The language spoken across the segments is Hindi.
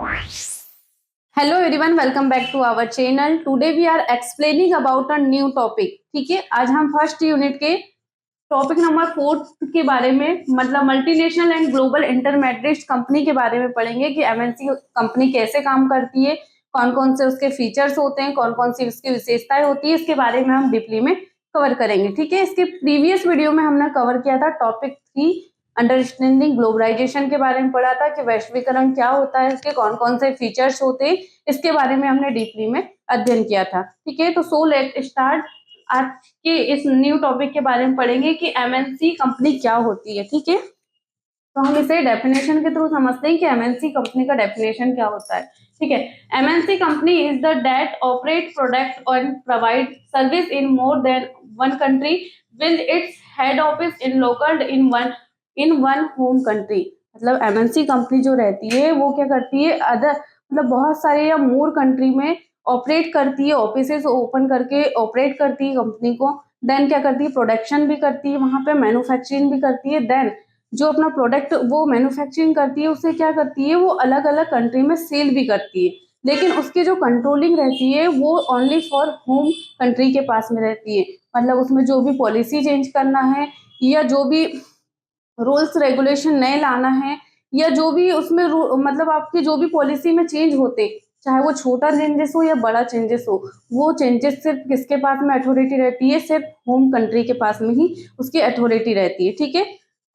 Hello everyone, welcome back to our channel. Today we are explaining about a new topic. ठीक है, आज हम फर्स्ट यूनिट के टॉपिक नंबर 4 के बारे में मतलब multinational and global intermediate company के बारे में पढ़ेंगे कि एमएनसी कंपनी कैसे काम करती है, कौन कौन से उसके फीचर्स होते हैं, कौन कौन सी उसकी विशेषताएं होती है, इसके बारे में हम डीपली में कवर करेंगे। ठीक है, इसके प्रीवियस वीडियो में हमने कवर किया था टॉपिक 3 अंडरस्टैंडिंग ग्लोबलाइजेशन के बारे में पढ़ा था कि वैश्वीकरण क्या होता है, इसके कौन कौन से फीचर्स होते हैं, इसके बारे में हमने डीपली में अध्ययन किया था। ठीक है, तो सो लेट स्टार्ट। आज के इस न्यू टॉपिक के बारे में पढ़ेंगे कि एमएनसी कंपनी क्या होती है। ठीक है, तो हम इसे डेफिनेशन के थ्रू समझते हैं कि एमएनसी कंपनी का डेफिनेशन क्या होता है। ठीक है, MNC company is the that operate product और provide service in more than one country with its head office in local in one home country. मतलब एमएनसी कंपनी जो रहती है वो क्या करती है, अदर मतलब बहुत सारे या मोर कंट्री में ऑपरेट करती है, ऑफिसेस ओपन करके ऑपरेट करती है कंपनी को। देन क्या करती है, प्रोडक्शन भी करती है, वहां पे मैन्युफैक्चरिंग भी करती है। देन जो अपना प्रोडक्ट वो मैन्युफैक्चरिंग करती है उसे क्या करती है, वो अलग अलग कंट्री में सेल भी करती है, लेकिन उसकी जो कंट्रोलिंग रहती है वो ओनली फॉर होम कंट्री के पास में रहती है। मतलब उसमें जो भी पॉलिसी चेंज करना है या जो भी रूल्स रेगुलेशन नए लाना है या जो भी उसमें मतलब आपकी जो भी पॉलिसी में चेंज होते, चाहे वो छोटा चेंजेस हो या बड़ा चेंजेस हो, वो चेंजेस सिर्फ किसके पास में अथॉरिटी रहती है, सिर्फ होम कंट्री के पास में ही उसकी अथॉरिटी रहती है। ठीक है,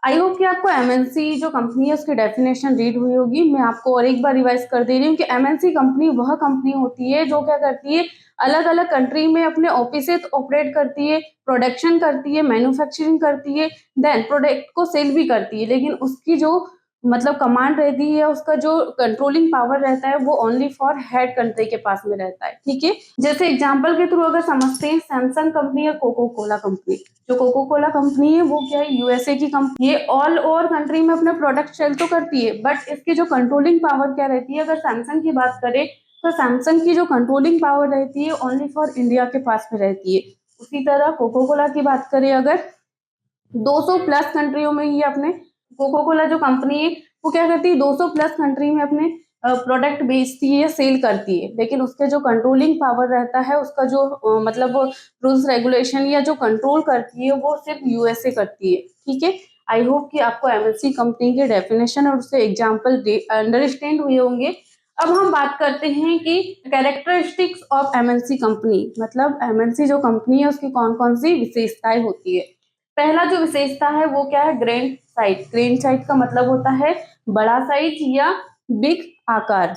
आई होप कि आपको एमएनसी जो कंपनी है उसकी डेफिनेशन रीड हुई होगी। मैं आपको और एक बार रिवाइज कर दे रही हूँ कि एमएनसी कंपनी वह कंपनी होती है जो क्या करती है, अलग अलग कंट्री में अपने ऑफिस ऑपरेट करती है, प्रोडक्शन करती है, मैन्युफैक्चरिंग करती है, देन प्रोडक्ट को सेल भी करती है, लेकिन उसकी जो मतलब कमांड रहती है, उसका जो कंट्रोलिंग पावर रहता है वो ओनली फॉर हेड कंट्री के पास में रहता है। ठीक है, जैसे एग्जांपल के थ्रू अगर समझते हैं, सैमसंग कंपनी या कोको कोला कंपनी। जो कोको कोला कंपनी है वो क्या है, यूएसए की कंपनी है, ऑल ओवर कंट्री में अपने प्रोडक्ट सेल तो करती है, बट इसकी जो कंट्रोलिंग पावर क्या रहती है, अगर सैमसंग की बात करें तो सैमसंग की जो कंट्रोलिंग पावर रहती है ओनली फॉर इंडिया के पास में रहती है। उसी तरह कोको कोला की बात करें, अगर 200 प्लस कंट्रियों में ही अपने कोको कोला जो कंपनी है वो क्या करती है, 200 प्लस कंट्री में अपने प्रोडक्ट बेचती है या सेल करती है, लेकिन उसके जो कंट्रोलिंग पावर रहता है, उसका जो मतलब रूल्स रेगुलेशन या जो कंट्रोल करती है वो सिर्फ यूएसए करती है। ठीक है, आई होप कि आपको एमएनसी कंपनी के डेफिनेशन और उससे एग्जाम्पल अंडरस्टैंड हुए होंगे। अब हम बात करते हैं कि कैरेक्टरिस्टिक्स ऑफ एमएनसी कंपनी, मतलब एमएनसी जो कंपनी है उसकी कौन कौन सी विशेषताएं होती है। पहला जो विशेषता है वो क्या है, ग्रैंड साइज। ग्रैंड साइज का मतलब होता है बड़ा साइज या बिग आकार।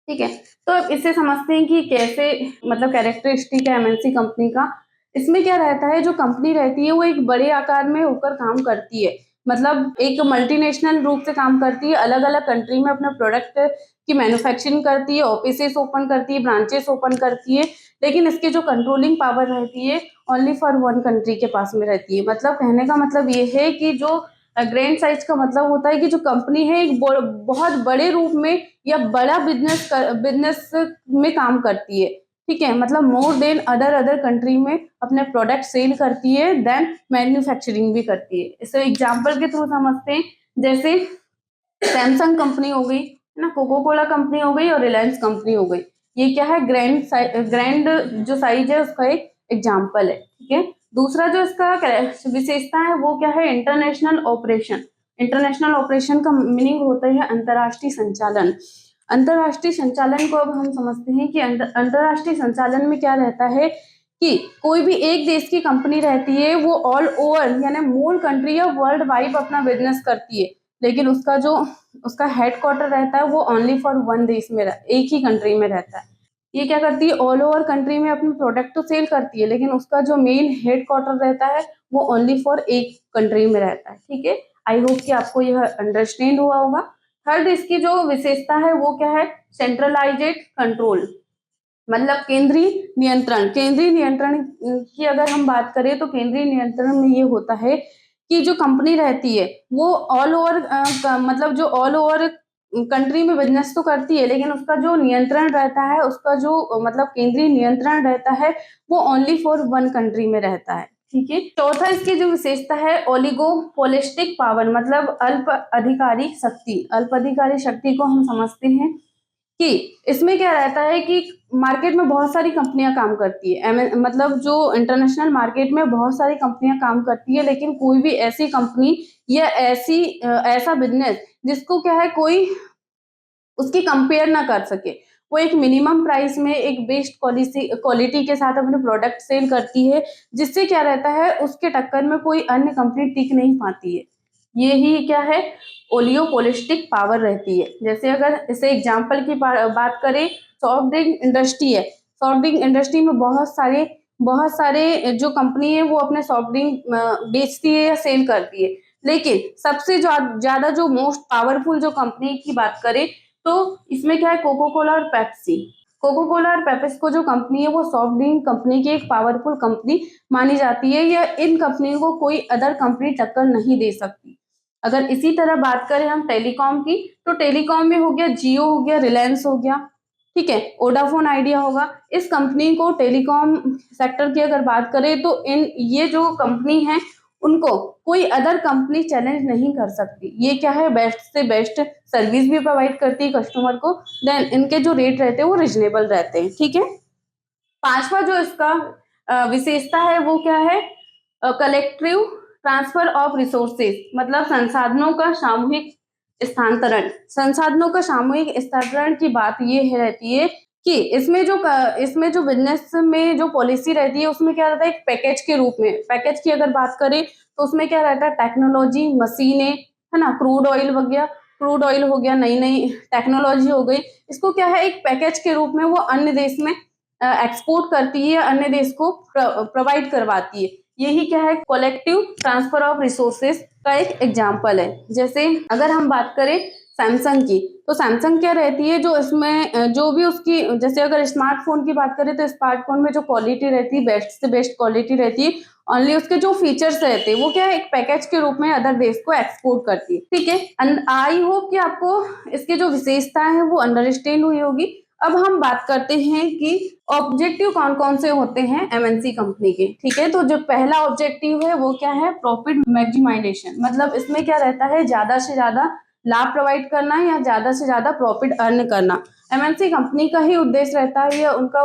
ठीक है, तो अब इससे समझते हैं कि कैसे मतलब कैरेक्टरिस्टिक है एमएनसी कंपनी का। इसमें क्या रहता है, जो कंपनी रहती है वो एक बड़े आकार में होकर काम करती है, मतलब एक मल्टीनेशनल रूप से काम करती है, अलग अलग कंट्री में अपने प्रोडक्ट की मैन्युफैक्चरिंग करती है, ऑफिसेस ओपन करती है, ब्रांचेस ओपन करती है, लेकिन इसकी जो कंट्रोलिंग पावर रहती है ओनली फॉर वन कंट्री के पास में रहती है। मतलब कहने का मतलब ये है कि जो ग्रैंड साइज का मतलब होता है कि जो कंपनी है एक बहुत बड़े रूप में या बड़ा बिजनेस में काम करती है। ठीक है, मतलब मोर देन अदर कंट्री में अपने प्रोडक्ट सेल करती है, देन मैन्युफैक्चरिंग भी करती है। इसे एग्जांपल के थ्रू समझते हैं, जैसे सैमसंग कंपनी हो गई है ना, कोको कोला कंपनी हो गई और रिलायंस कंपनी हो गई। ये क्या है, ग्रैंड जो साइज है उसका एक एग्जाम्पल है। ठीक है, दूसरा जो इसका विशेषता है वो क्या है, इंटरनेशनल ऑपरेशन। इंटरनेशनल ऑपरेशन का मीनिंग होता है अंतर्राष्ट्रीय संचालन। अंतर्राष्ट्रीय संचालन को अब हम समझते हैं कि अंतर्राष्ट्रीय संचालन में क्या रहता है कि कोई भी एक देश की कंपनी रहती है वो ऑल ओवर यानी मोर कंट्री या वर्ल्ड वाइड अपना बिजनेस करती है, लेकिन उसका जो उसका हेडक्वार्टर रहता है वो ओनली फॉर वन देश में एक ही कंट्री में रहता है। ये क्या करती है, ऑल ओवर कंट्री में अपने प्रोडक्ट तो सेल करती है, लेकिन उसका जो मेन हेडक्वार्टर रहता है वो ओनली फॉर एक कंट्री में रहता है। ठीक है, आई होप कि आपको यह अंडरस्टैंड हुआ होगा। थर्ड इसकी जो विशेषता है वो क्या है, सेंट्रलाइज्ड कंट्रोल, मतलब केंद्रीय नियंत्रण। केंद्रीय नियंत्रण की अगर हम बात करें तो केंद्रीय नियंत्रण में ये होता है कि जो कंपनी रहती है वो ऑल ओवर मतलब जो ऑल ओवर कंट्री में बिजनेस तो करती है, लेकिन उसका जो नियंत्रण रहता है, उसका जो मतलब केंद्रीय नियंत्रण रहता है वो ओनली फॉर वन कंट्री में रहता है। ठीक है, चौथा इसकी जो विशेषता है ओलिगोपोलिस्टिक पावर, मतलब अल्प अधिकारी शक्ति। अल्प अधिकारी शक्ति को हम समझते हैं कि इसमें क्या रहता है कि मार्केट में बहुत सारी कंपनियां काम करती है, मतलब जो इंटरनेशनल मार्केट में बहुत सारी कंपनियां काम करती है, लेकिन कोई भी ऐसी कंपनी या ऐसा बिजनेस जिसको क्या है कोई उसकी कंपेयर ना कर सके, वो एक मिनिमम प्राइस में एक बेस्ट क्वालिटी के साथ अपने प्रोडक्ट सेल करती है, जिससे क्या रहता है उसके टक्कर में कोई अन्य कंपनी टिक नहीं पाती है। यही क्या है ओलियोपोलिस्टिक पावर रहती है। जैसे अगर इसे एग्जांपल की बात करें, सॉफ्ट ड्रिंक इंडस्ट्री है। सॉफ्ट ड्रिंक इंडस्ट्री में बहुत सारे जो कंपनी है वो अपने सॉफ्ट ड्रिंक बेचती है या सेल करती है, लेकिन सबसे ज्यादा जो मोस्ट पावरफुल जो कंपनी की बात करें तो इसमें क्या है कोको कोला और पेप्सी। कोको कोला और पेप्सी को जो कंपनी है वो सॉफ्ट ड्रिंक कंपनी की एक पावरफुल कंपनी मानी जाती है, या इन कंपनियों को कोई अदर कंपनी टक्कर नहीं दे सकती। अगर इसी तरह बात करें हम टेलीकॉम की, तो टेलीकॉम में हो गया जियो, हो गया रिलायंस, हो गया ठीक है, वोडाफोन आइडिया होगा। इस कंपनी को टेलीकॉम सेक्टर की अगर बात करें तो इन ये जो कंपनी है उनको कोई अदर कंपनी चैलेंज नहीं कर सकती। ये क्या है बेस्ट से बेस्ट सर्विस भी प्रोवाइड करती है कस्टमर को, देन इनके जो रेट रहते हैं वो रिजनेबल रहते हैं, ठीक है। पांचवा जो इसका विशेषता है वो क्या है कलेक्टिव ट्रांसफर ऑफ रिसोर्सेज, मतलब संसाधनों का सामूहिक स्थानांतरण। संसाधनों का सामूहिक स्थानांतरण की बात ये रहती है कि इसमें जो बिजनेस में जो पॉलिसी रहती है उसमें क्या रहता है एक पैकेज के रूप में। पैकेज की अगर बात करें तो उसमें क्या रहता है टेक्नोलॉजी, मशीनें, है ना, क्रूड ऑयल हो गया, नई नई टेक्नोलॉजी हो गई। इसको क्या है एक पैकेज के रूप में वो अन्य देश में एक्सपोर्ट करती है, अन्य देश को प्रोवाइड करवाती है। यही क्या है कलेक्टिव ट्रांसफर ऑफ रिसोर्सेज का एक एग्जाम्पल है। जैसे अगर हम बात करें सैमसंग की, तो सैमसंग क्या रहती है जो इसमें जो भी उसकी, जैसे अगर स्मार्टफोन की बात करें तो स्मार्टफोन में जो क्वालिटी रहती है बेस्ट से बेस्ट क्वालिटी रहती है, ओनली उसके जो फीचर्स रहते हैं वो क्या है एक पैकेज के रूप में अदर देश को एक्सपोर्ट करती है, ठीक है। आई होप कि आपको इसकी जो विशेषता है वो अंडरस्टैंड हुई होगी। अब हम बात करते हैं कि ऑब्जेक्टिव कौन कौन से होते हैं एमएनसी कंपनी के, ठीक है। तो जो पहला ऑब्जेक्टिव है वो क्या है प्रॉफिट मैक्सिमाइजेशन, मतलब इसमें क्या रहता है ज्यादा से ज्यादा लाभ प्रोवाइड करना या ज्यादा से ज्यादा प्रॉफिट अर्न करना। एमएनसी कंपनी का ही उद्देश्य रहता है या उनका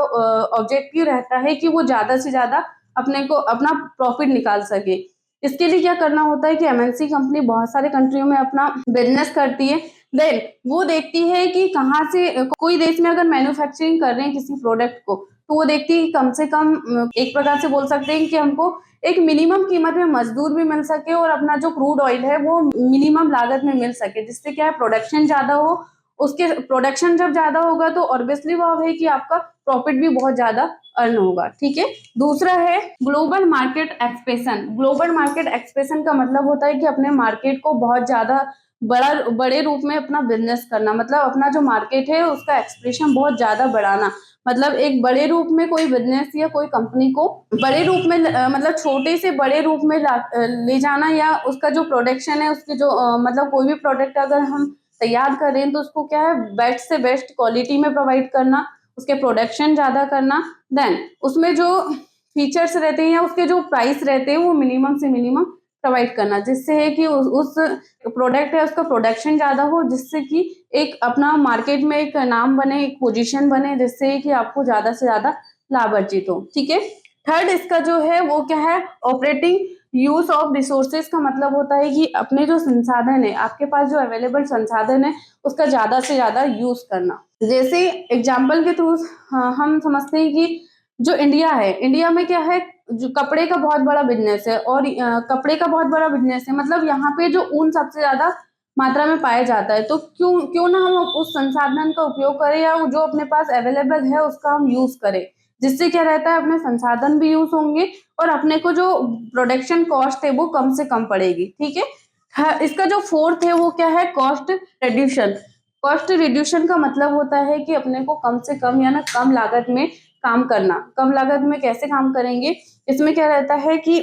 ऑब्जेक्टिव रहता है कि वो ज्यादा से ज्यादा अपना प्रॉफिट निकाल सके। इसके लिए क्या करना होता है कि एमएनसी कंपनी बहुत सारे कंट्रियों में अपना बिजनेस करती है, देन वो देखती है कि कहाँ से कोई देश में अगर मैन्युफैक्चरिंग कर रहे हैं किसी प्रोडक्ट को, तो वो देखती है कि कम से कम एक प्रकार से बोल सकते हैं कि हमको एक मिनिमम कीमत में मजदूर भी मिल सके और अपना जो क्रूड ऑयल है वो मिनिमम लागत में मिल सके, जिससे क्या है प्रोडक्शन ज्यादा हो। उसके प्रोडक्शन जब ज्यादा होगा तो ऑब्वियसली वो है कि आपका प्रॉफिट भी बहुत ज्यादा अर्न होगा, ठीक है। दूसरा है global market expansion. Global market expansion का मतलब होता है कि अपने मार्केट को बहुत ज्यादा बड़े रूप में अपना बिजनेस करना, मतलब अपना जो मार्केट है उसका एक्सप्रेशन बहुत ज्यादा बढ़ाना। मतलब एक बड़े रूप में कोई बिजनेस या कोई कंपनी को बड़े रूप में मतलब छोटे से बड़े रूप में ले जाना, या उसका जो प्रोडक्शन है उसके जो मतलब कोई भी प्रोडक्ट अगर हम तैयार करें तो उसको क्या है बेस्ट से बेस्ट क्वालिटी में प्रोवाइड करना, उसके प्रोडक्शन ज्यादा करना, देन उसमें जो फीचर्स रहते हैं या उसके जो प्राइस रहते हैं वो मिनिमम से मिनिमम प्रोवाइड करना, जिससे है कि उस प्रोडक्ट है उसका प्रोडक्शन ज्यादा हो, जिससे कि एक अपना मार्केट में एक नाम बने, एक पोजीशन बने, जिससे कि आपको ज्यादा से ज्यादा लाभ अर्जित हो, ठीक है। थर्ड इसका जो है वो क्या है ऑपरेटिंग यूज ऑफ रिसोर्सेज का मतलब होता है कि अपने जो संसाधन है आपके पास जो अवेलेबल संसाधन है उसका ज्यादा से ज्यादा यूज करना। जैसे एग्जाम्पल के थ्रू हम समझते हैं कि जो इंडिया है, इंडिया में क्या है जो कपड़े का बहुत बड़ा बिजनेस है, और कपड़े का बहुत बड़ा बिजनेस है, मतलब यहाँ पे जो ऊन सबसे ज्यादा मात्रा में पाया जाता है, तो क्यों क्यों ना हम उस संसाधन का उपयोग करें या जो अपने पास अवेलेबल है उसका हम यूज करें, जिससे क्या रहता है अपने संसाधन भी यूज होंगे और अपने को जो प्रोडक्शन कॉस्ट है वो कम से कम पड़ेगी, ठीक है। हाँ, इसका जो फोर्थ है वो क्या है कॉस्ट रिड्यूशन। कॉस्ट रिड्यूशन का मतलब होता है कि अपने को कम से कम या ना कम लागत में काम करना। कम लागत में कैसे काम करेंगे, इसमें क्या रहता है कि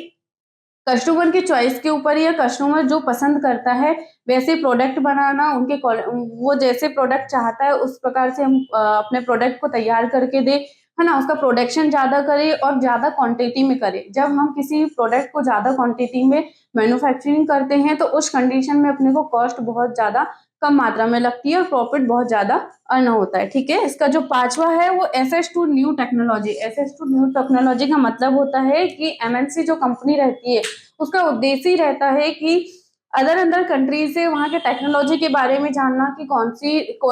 कस्टमर की चॉइस के ऊपर या कस्टमर जो पसंद करता है वैसे प्रोडक्ट बनाना, वो जैसे प्रोडक्ट चाहता है उस प्रकार से हम अपने प्रोडक्ट को तैयार करके दे, है ना, उसका प्रोडक्शन ज्यादा करे और ज्यादा क्वांटिटी में करे। जब हम किसी प्रोडक्ट को ज्यादा क्वांटिटी में मैन्युफैक्चरिंग करते हैं तो उस कंडीशन में अपने को कॉस्ट बहुत ज्यादा कम मात्रा में लगती है और प्रॉफिट बहुत ज्यादा अर्न होता है। ठीक है, इसका जो पांचवा है वो access to new technology. Access to new technology का मतलब होता है कि एमएनसी जो कंपनी रहती है उसका उद्देश्य ही रहता है कि अदर अंदर कंट्री से वहाँ के टेक्नोलॉजी के बारे में जानना कि कौन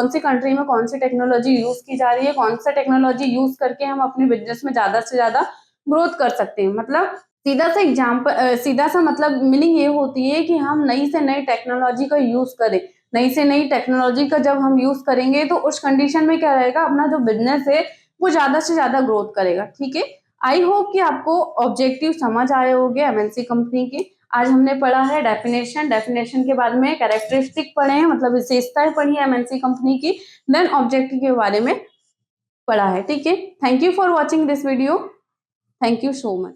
सी कंट्री में कौन सी टेक्नोलॉजी यूज की जा रही है, कौन सा टेक्नोलॉजी यूज करके हम अपने बिजनेस में ज्यादा से ज्यादा ग्रोथ कर सकते हैं। मतलब सीधा सा मतलब मीनिंग ये होती है कि हम नई से नई टेक्नोलॉजी का यूज करें। नई से नई टेक्नोलॉजी का जब हम यूज करेंगे तो उस कंडीशन में क्या रहेगा, अपना जो बिजनेस है वो ज्यादा से ज्यादा ग्रोथ करेगा। ठीक है, आई होप कि आपको ऑब्जेक्टिव समझ आए होंगे एमएनसी कंपनी के। आज हमने पढ़ा है डेफिनेशन के बाद में कैरेक्टरिस्टिक पढ़े हैं, मतलब विशेषताएं पढ़ी है एमएनसी कंपनी की, देन ऑब्जेक्टिव के बारे में पढ़ा है। ठीक है, thank you for watching this video, thank you so much.